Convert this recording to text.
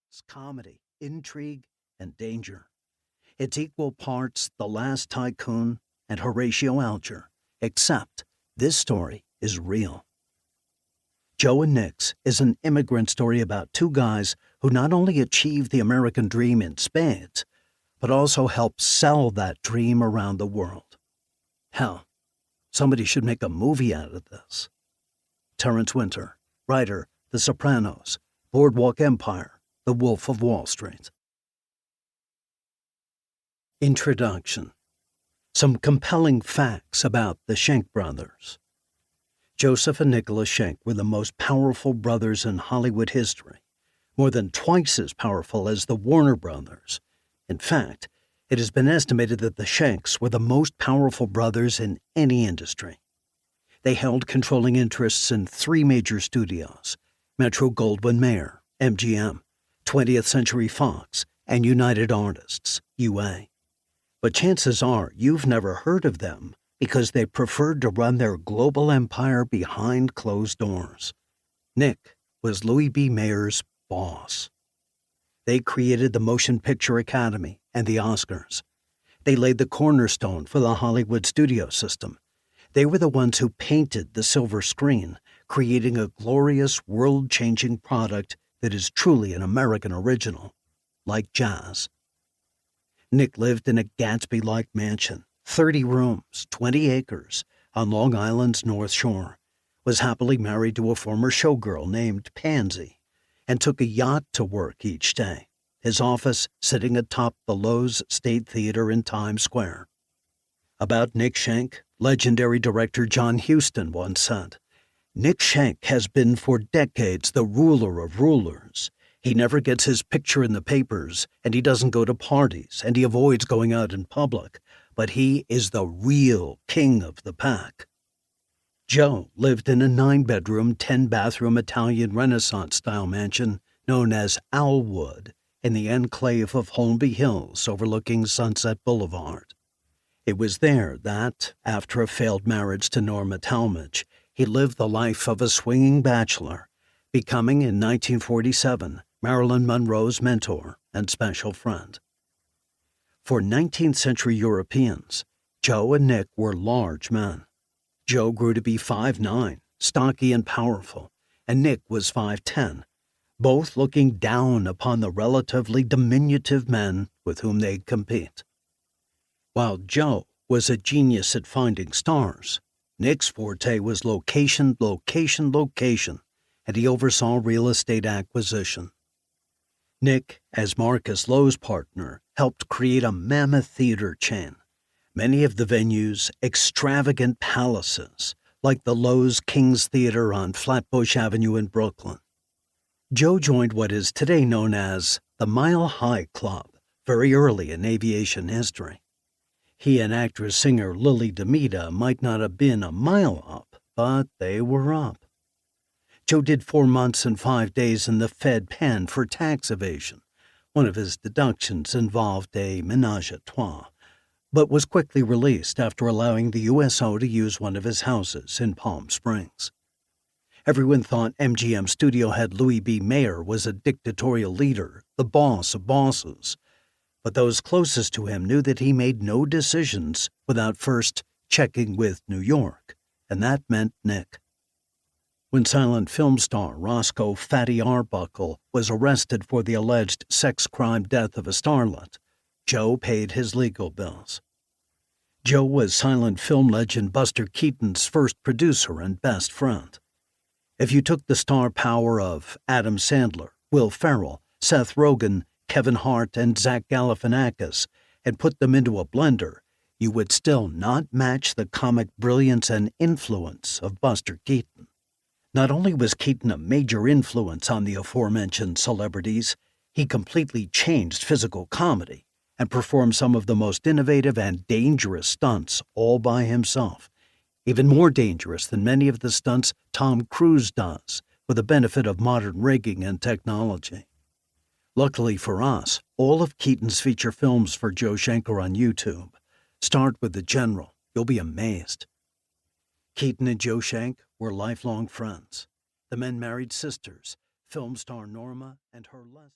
suspense, comedy, intrigue, and danger. It's equal parts The Last Tycoon and Horatio Alger, except this story is real. Joe and Nick's is an immigrant story about two guys who not only achieved the American dream in spades, but also helped sell that dream around the world. Hell, somebody should make a movie out of this. Terrence Winter, writer, The Sopranos, Boardwalk Empire, The Wolf of Wall Street. Introduction. Some compelling facts about the Schenck brothers. Joseph and Nicholas Schenck were the most powerful brothers in Hollywood history, more than twice as powerful as the Warner brothers. In fact, it has been estimated that the Schencks were the most powerful brothers in any industry. They held controlling interests in three major studios: Metro-Goldwyn-Mayer, MGM, 20th Century Fox, and United Artists, UA. But chances are you've never heard of them because they preferred to run their global empire behind closed doors. Nick was Louis B. Mayer's boss. They created the Motion Picture Academy and the Oscars. They laid the cornerstone for the Hollywood studio system. They were the ones who painted the silver screen, creating a glorious, world-changing product that is truly an American original, like jazz. Nick lived in a Gatsby-like mansion, 30 rooms, 20 acres, on Long Island's North Shore, was happily married to a former showgirl named Pansy, and took a yacht to work each day, his office sitting atop the Loew State Theater in Times Square. About Nick Schenck, legendary director John Huston once said, "Nick Schenck has been for decades the ruler of rulers. He never gets his picture in the papers, and he doesn't go to parties, and he avoids going out in public, but he is the real king of the pack." Joe lived in a 9-bedroom, 10-bathroom Italian Renaissance-style mansion known as Owlwood in the enclave of Holmby Hills overlooking Sunset Boulevard. It was there that, after a failed marriage to Norma Talmadge, he lived the life of a swinging bachelor, becoming in 1947 Marilyn Monroe's mentor and special friend. For 19th century Europeans, Joe and Nick were large men. Joe grew to be 5'9", stocky and powerful, and Nick was 5'10", both looking down upon the relatively diminutive men with whom they'd compete. While Joe was a genius at finding stars, Nick's forte was location, location, location, and he oversaw real estate acquisition. Nick, as Marcus Loew's partner, helped create a mammoth theater chain. Many of the venues extravagant palaces, like the Loew's King's Theater on Flatbush Avenue in Brooklyn. Joe joined what is today known as the Mile High Club very early in aviation history. He and actress-singer Lily DeMita might not have been a mile up, but they were up. Joe did 4 months and 5 days in the Fed pen for tax evasion. One of his deductions involved a ménage à trois, but was quickly released after allowing the USO to use one of his houses in Palm Springs. Everyone thought MGM studio head Louis B. Mayer was a dictatorial leader, the boss of bosses, but those closest to him knew that he made no decisions without first checking with New York, and that meant Nick. When silent film star Roscoe Fatty Arbuckle was arrested for the alleged sex crime death of a starlet, Joe paid his legal bills. Joe was silent film legend Buster Keaton's first producer and best friend. If you took the star power of Adam Sandler, Will Ferrell, Seth Rogen, Kevin Hart, and Zach Galifianakis and put them into a blender, you would still not match the comic brilliance and influence of Buster Keaton. Not only was Keaton a major influence on the aforementioned celebrities, he completely changed physical comedy and performed some of the most innovative and dangerous stunts all by himself, even more dangerous than many of the stunts Tom Cruise does with the benefit of modern rigging and technology. Luckily for us, all of Keaton's feature films for Joe Schenck are on YouTube. Start with The General. You'll be amazed. Keaton and Joe Schenck were lifelong friends. The men married sisters, film star Norma and her lesbian